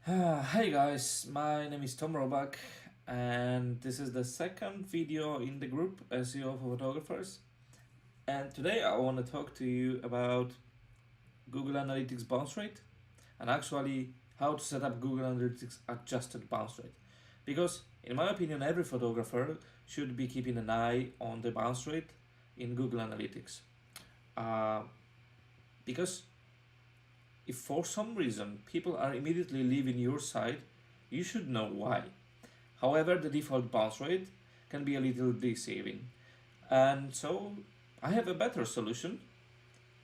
Hey guys, my name is Tom Robak, and this is the second video in the group SEO for photographers. And today I want to talk to you about Google Analytics bounce rate and actually how to set up Google Analytics adjusted bounce rate. Because, in my opinion, every photographer should be keeping an eye on the bounce rate in Google Analytics. Uh, because if for some reason people are immediately leaving your site, you should know why. However, the default bounce rate can be a little deceiving. And so I have a better solution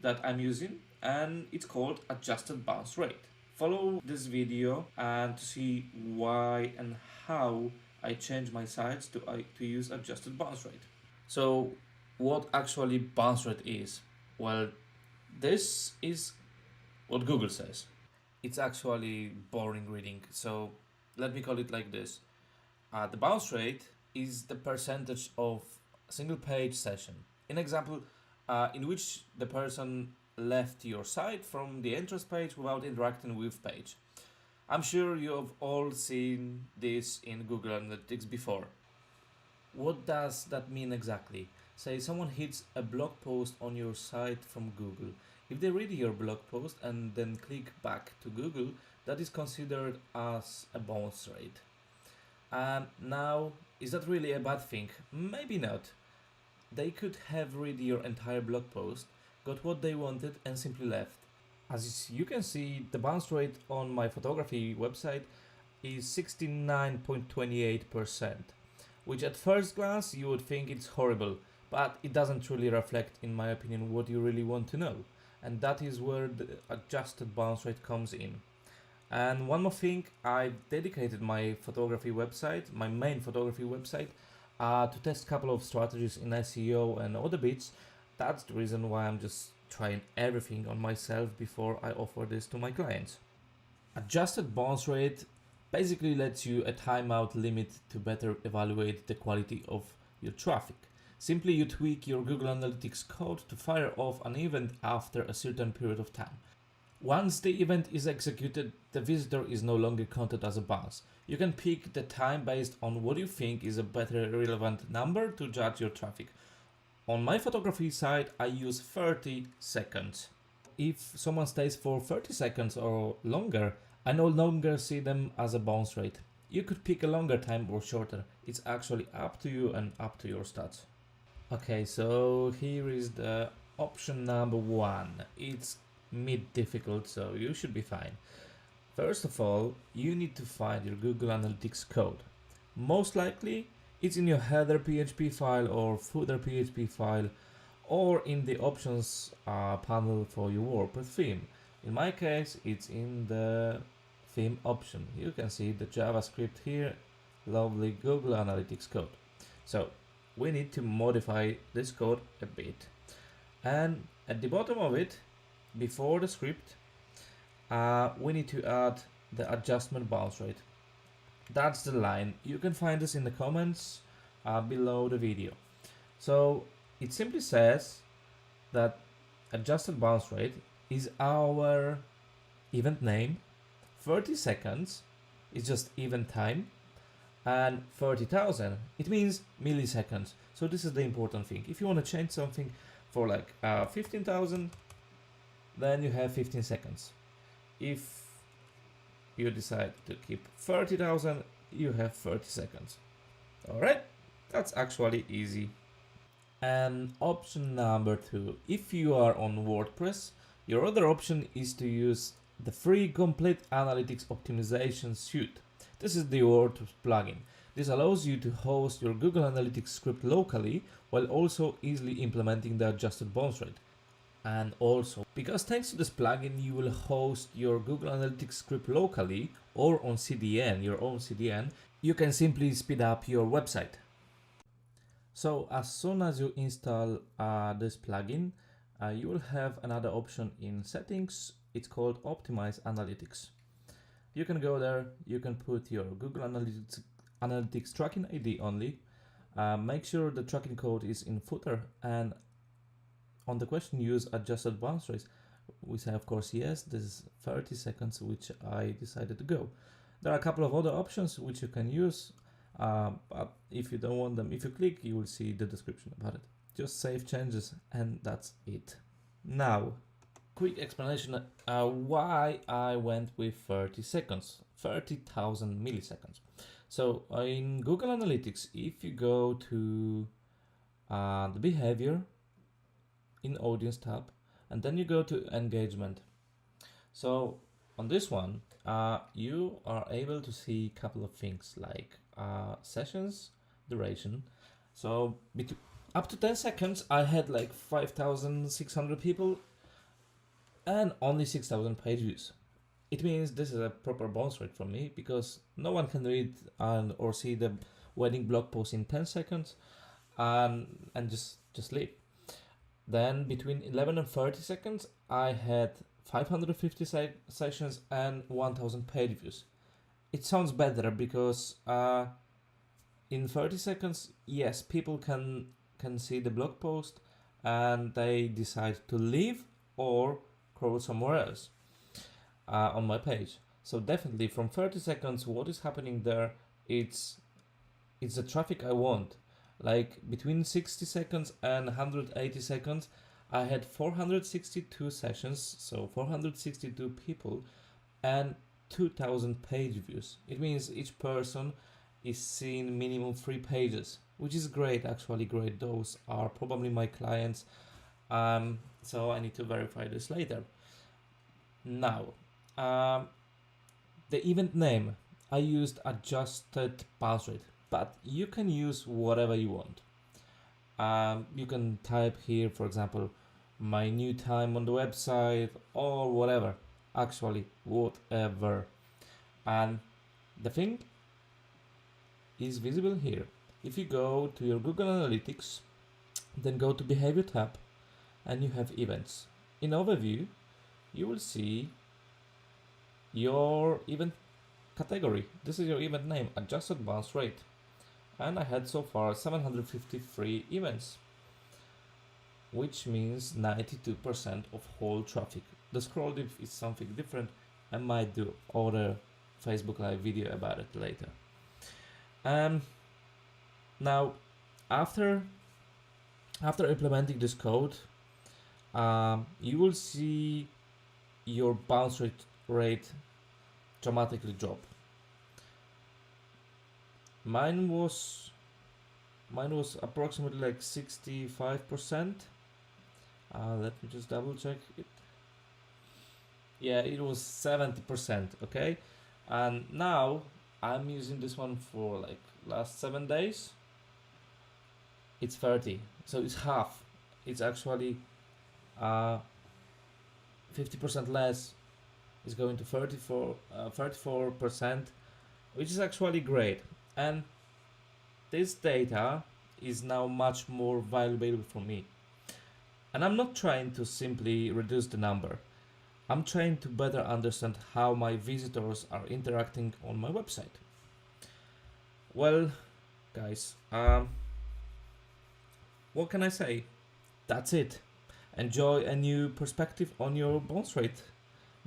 that I'm using, and it's called adjusted bounce rate. Follow this video and to see why and how I change my sites to use adjusted bounce rate. So what actually bounce rate is? Well, this is what Google says. It's actually boring reading, so let me call it like this. The bounce rate is the percentage of a single page session. An example in which the person left your site from the entrance page without interacting with page. I'm sure you have all seen this in Google Analytics before. What does that mean exactly? Say someone hits a blog post on your site from Google. If they read your blog post and then click back to Google, that is considered as a bounce rate. And now, is that really a bad thing? Maybe not. They could have read your entire blog post, got what they wanted, and simply left. As you can see, the bounce rate on my photography website is 69.28%, which at first glance you would think it's horrible, but it doesn't really reflect, in my opinion, what you really want to know. And that is where the adjusted bounce rate comes in. And one more thing, I've dedicated my photography website, my main photography website, to test a couple of strategies in SEO and other bits. That's the reason why I'm just trying everything on myself before I offer this to my clients. Adjusted bounce rate basically lets you a timeout limit to better evaluate the quality of your traffic. Simply you tweak your Google Analytics code to fire off an event after a certain period of time. Once the event is executed, the visitor is no longer counted as a bounce. You can pick the time based on what you think is a better relevant number to judge your traffic. On my photography site, I use 30 seconds. If someone stays for 30 seconds or longer, I no longer see them as a bounce rate. You could pick a longer time or shorter. It's actually up to you and up to your stats. Okay, so here is the option number one. It's mid-difficult, so you should be fine. First of all, you need to find your Google Analytics code. Most likely, it's in your header PHP file or footer PHP file, or in the options panel for your WordPress theme. In my case, it's in the theme option. You can see the JavaScript here, lovely Google Analytics code. So we need to modify this code a bit. And at the bottom of it, before the script, we need to add the adjustment bounce rate. That's the line. You can find this in the comments below the video. So it simply says that adjusted bounce rate is our event name, 30 seconds is just event time, and 30,000, it means milliseconds. So this is the important thing. If you want to change something for like 15,000, then you have 15 seconds. If you decide to keep 30,000, you have 30 seconds. All right, that's actually easy. And option number two, if you are on WordPress, your other option is to use the free complete analytics optimization suite. This is the WordPress plugin. This allows you to host your Google Analytics script locally while also easily implementing the adjusted bounce rate. And also, because thanks to this plugin, you will host your Google Analytics script locally or on CDN, your own CDN, you can simply speed up your website. So as soon as you install this plugin, you will have another option in settings. It's called Optimize Analytics. You can go there, you can put your Google Analytics tracking ID only. Make sure the tracking code is in footer, and on the question use adjusted bounce rates, we say of course yes. This is 30 seconds, which I decided to go. There are a couple of other options which you can use, but if you don't want them, if you click, you will see the description about it. Just save changes and that's it. Now, quick explanation why I went with 30 seconds, 30,000 milliseconds. So in Google Analytics, if you go to the behavior in audience tab, and then you go to engagement. So on this one, you are able to see a couple of things like sessions, duration. So up to 10 seconds, I had like 5,600 people and only 6,000 page views. It means this is a proper bounce rate for me, because no one can read or see the wedding blog post in 10 seconds and just leave. Then between 11 and 30 seconds, I had 550 sessions and 1,000 page views. It sounds better because in 30 seconds, yes, people can see the blog post and they decide to leave or scroll somewhere else on my page. So definitely from 30 seconds, what is happening there, it's the traffic I want. Like between 60 seconds and 180 seconds, I had 462 sessions, so 462 people and 2,000 page views. It means each person is seeing minimum 3 pages, which is great, actually great. Those are probably my clients, so I need to verify this later. Now, the event name, I used adjusted bounce rate, but you can use whatever you want. You can type here, for example, my new time on the website or whatever, actually whatever. And the thing is visible here. If you go to your Google Analytics, then go to behavior tab and you have events. In overview, you will see your event category. This is your event name, adjusted bounce rate. And I had so far 753 events, which means 92% of whole traffic. The scroll depth is something different. I might do other Facebook Live video about it later. Now, after implementing this code, you will see your bounce rate dramatically drop. Mine was approximately like 65%. Let me just double check it. Yeah, it was 70%. Okay, and now I'm using this one for like last 7 days. It's 30, so it's half. It's actually 50% less. It's going to 34%, which is actually great. And this data is now much more valuable for me. And I'm not trying to simply reduce the number. I'm trying to better understand how my visitors are interacting on my website. Well, guys, what can I say? That's it. Enjoy a new perspective on your bounce rate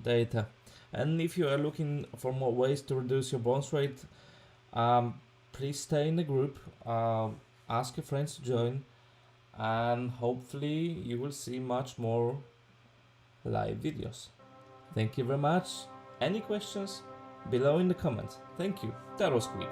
data. And if you are looking for more ways to reduce your bounce rate, please stay in the group, ask your friends to join, and hopefully you will see much more live videos. Thank you very much. Any questions? Below in the comments. Thank you. That was quick.